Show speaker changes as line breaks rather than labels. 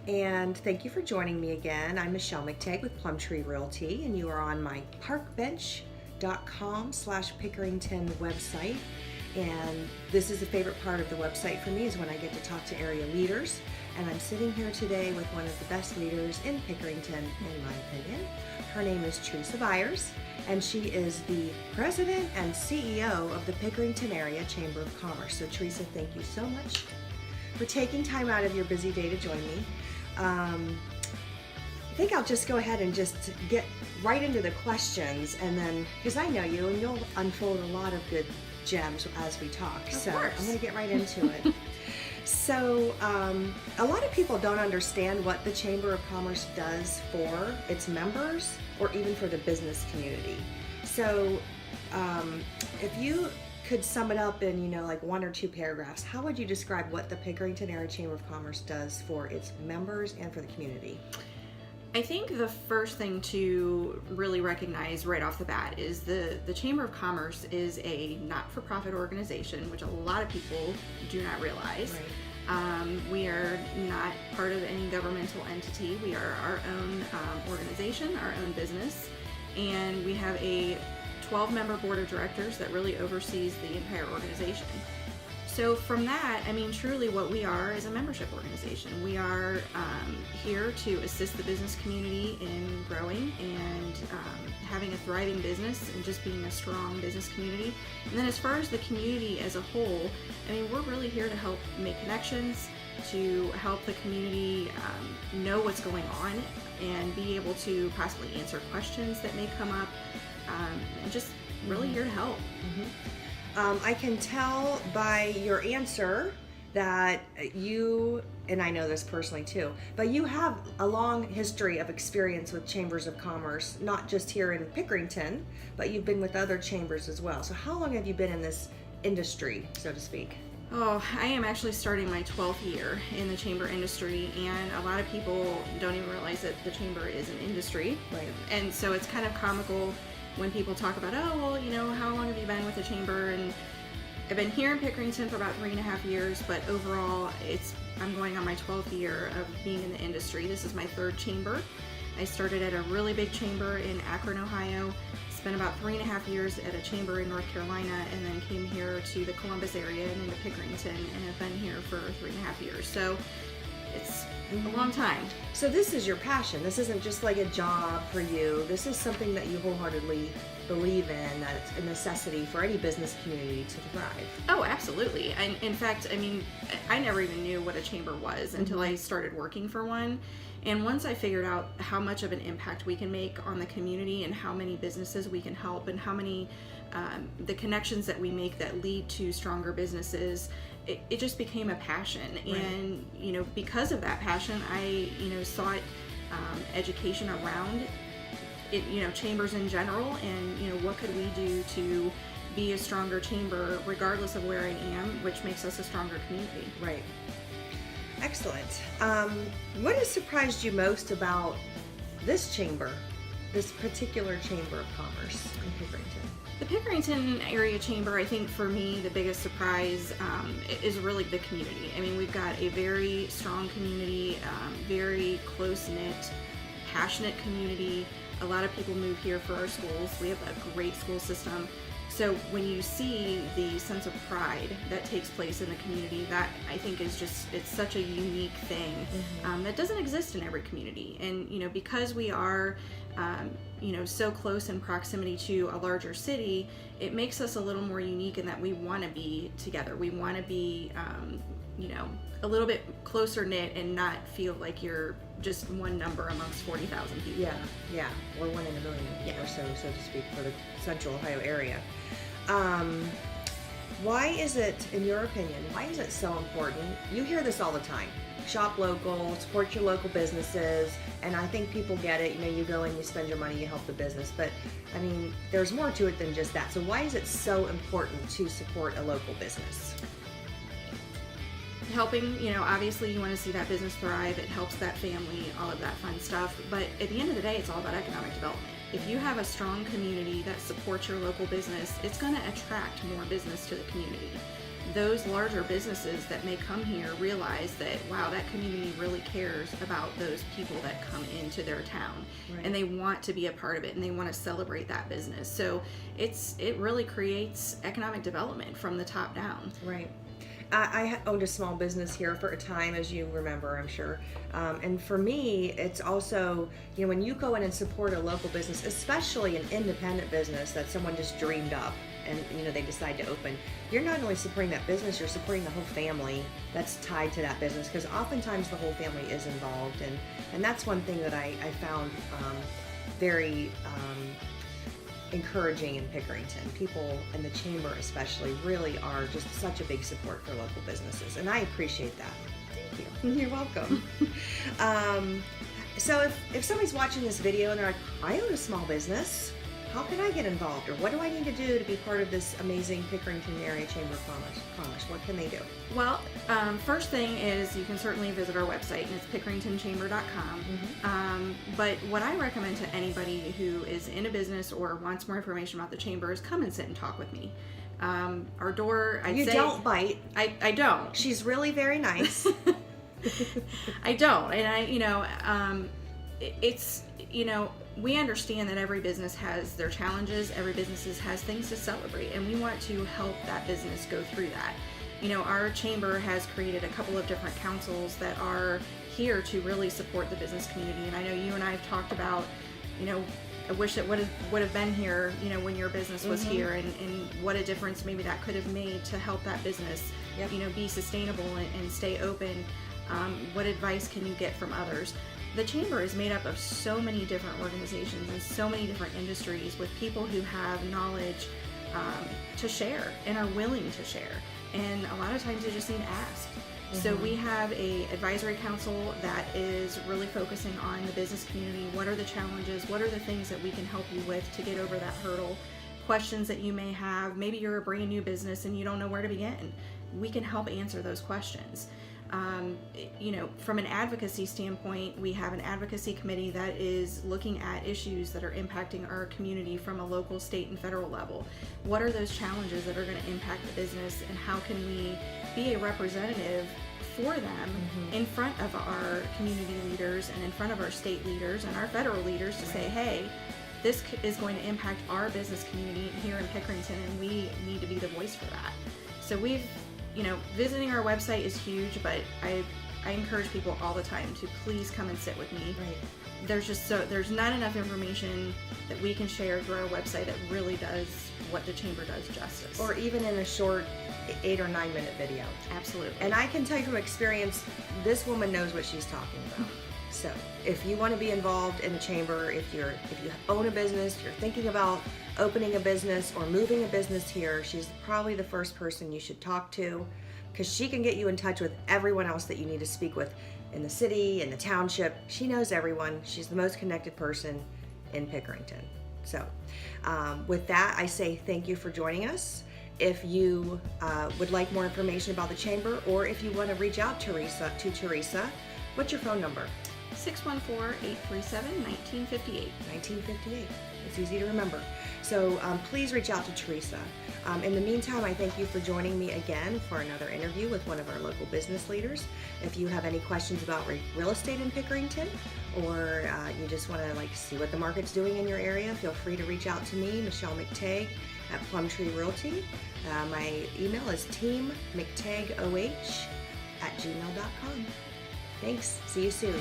And thank you for joining me again. I'm Michelle McTagg with Plum Tree Realty, and you are on my parkbench.com/Pickerington website. And this is a favorite part of the website for me, is when I get to talk to area leaders. And I'm sitting here today with one of the best leaders in Pickerington, in my opinion. Her name is Theresa Byers, and she is the president and CEO of the Pickerington Area Chamber of Commerce. So Theresa, thank you so much for taking time out of your busy day to join me. I think I'll just go ahead and just get right into the questions, and then, because I know you and you'll unfold a lot of good gems as we talk. So I'm going to get right into it. So a lot of people don't understand what the Chamber of Commerce does for its members or even for the business community. So if you could sum it up in, like 1 or 2 paragraphs, how would you describe what the Pickerington Area Chamber of Commerce does for its members and for the community?
I think the first thing to really recognize right off the bat is the Chamber of Commerce is a not-for-profit organization, which a lot of people do not realize.
Right.
We are not part of any governmental entity. We are our own organization, our own business, and we have a 12-member board of directors that really oversees the entire organization. So from that, truly what we are is a membership organization. We are here to assist the business community in growing and having a thriving business and just being a strong business community. And then as far as the community as a whole, we're really here to help make connections, to help the community know what's going on and be able to possibly answer questions that may come up, and just really here to help.
I can tell by your answer that you, and I know this personally too, but you have a long history of experience with chambers of commerce, not just here in Pickerington, but you've been with other chambers as well. So how long have you been in this industry, so to speak?
Oh, I am actually starting my 12th year in the chamber industry, and a lot of people don't even realize that the chamber is an industry.
Right.
And so it's kind of comical when people talk about, how long have you been with the chamber? And I've been here in Pickerington for about 3.5 years, but overall I'm going on my 12th year of being in the industry. This is my 3rd chamber. I started at a really big chamber in Akron, Ohio, spent about 3.5 years at a chamber in North Carolina, and then came here to the Columbus area and into Pickerington, and have been here for 3.5 years. So it's a long time.
So this is your passion. This isn't just like a job for you. This is something that you wholeheartedly believe in, that it's a necessity for any business community to thrive.
Oh, absolutely. And in fact, I never even knew what a chamber was until I started working for one. And once I figured out how much of an impact we can make on the community and how many businesses we can help and how many the connections that we make that lead to stronger businesses, it just became a passion. Right. And because of that passion, I sought education around it, chambers in general, and what could we do to be a stronger chamber regardless of where I am, which makes us a stronger community.
Right. Excellent. What has surprised you most about this chamber, this particular Chamber of Commerce in Pickerington?
The Pickerington Area Chamber, I think for me, the biggest surprise is really the community. We've got a very strong community, very close-knit, passionate community. A lot of people move here for our schools. We have a great school system. So when you see the sense of pride that takes place in the community, that I think is it's such a unique thing that doesn't exist in every community. And because we are so close in proximity to a larger city, it makes us a little more unique in that we want to be together. We want to be a little bit closer knit and not feel like you're just one number amongst 40,000 people.
Yeah, or 1 in a million or so to speak, for the central Ohio area. Why is it, in your opinion, why is it so important? You hear this all the time. Shop local, support your local businesses, and I think people get it. You go in, you spend your money, you help the business, but there's more to it than just that. So why is it so important to support a local business?
Helping, obviously you want to see that business thrive. It helps that family, all of that fun stuff. But at the end of the day, it's all about economic development. If you have a strong community that supports your local business, it's going to attract more business to the community. those larger businesses that may come here realize that, wow, that community really cares about those people that come into their town,
Right.
and they want to be a part of it, and they want to celebrate that business. So it really creates economic development from the top down.
Right. I owned a small business here for a time, as you remember, I'm sure. And for me, it's also, when you go in and support a local business, especially an independent business that someone just dreamed up and, they decide to open, you're not only supporting that business, you're supporting the whole family that's tied to that business, because oftentimes the whole family is involved. And that's one thing that I found very encouraging in Pickerington. People in the chamber especially really are just such a big support for local businesses, and I appreciate that. Thank you. You're welcome. So if somebody's watching this video and they're like, I own a small business, how can I get involved, or what do I need to do to be part of this amazing Pickerington Area Chamber of Commerce? What can they do?
Well, first thing is you can certainly visit our website, and it's pickeringtonchamber.com.
Mm-hmm.
But what I recommend to anybody who is in a business or wants more information about the chamber is come and sit and talk with me. Our door,
You don't bite.
I don't.
She's really very nice.
I don't, and it's we understand that every business has their challenges, every business has things to celebrate, and we want to help that business go through that. Our chamber has created a couple of different councils that are here to really support the business community, and I know you and I have talked about, I wish it would have been here, when your business was
Mm-hmm.
here, and what a difference maybe that could have made to help that business,
Yep.
be sustainable and stay open. What advice can you get from others? The chamber is made up of so many different organizations and so many different industries with people who have knowledge to share and are willing to share. And a lot of times they just need asked. So we have a advisory council that is really focusing on the business community. What are the challenges? What are the things that we can help you with to get over that hurdle? Questions that you may have. Maybe you're a brand new business and you don't know where to begin. We can help answer those questions. From an advocacy standpoint, we have an advocacy committee that is looking at issues that are impacting our community from a local, state, and federal level. What are those challenges that are going to impact the business, and how can we be a representative for them in front of our community leaders and in front of our state leaders and our federal leaders to say, hey, this is going to impact our business community here in Pickerington, and we need to be the voice for that. So visiting our website is huge, but I encourage people all the time to please come and sit with me.
Right.
There's not enough information that we can share through our website that really does what the chamber does justice.
Or even in a short 8 or 9 minute video.
Absolutely.
And I can tell you from experience, this woman knows what she's talking about. So if you want to be involved in the chamber, if you own a business, you're thinking about opening a business or moving a business here, she's probably the first person you should talk to, because she can get you in touch with everyone else that you need to speak with in the city, in the township. She knows everyone. She's the most connected person in Pickerington. So with that, I say thank you for joining us. If you would like more information about the chamber, or if you want to reach out to Theresa, what's your phone number?
614-837-1958.
1958. It's easy to remember. So please reach out to Theresa. In the meantime, I thank you for joining me again for another interview with one of our local business leaders. If you have any questions about real estate in Pickerington, or you just want to see what the market's doing in your area, feel free to reach out to me, Michelle McTagg at Plumtree Realty. My email is teammctaggoh@gmail.com. Thanks. See you soon.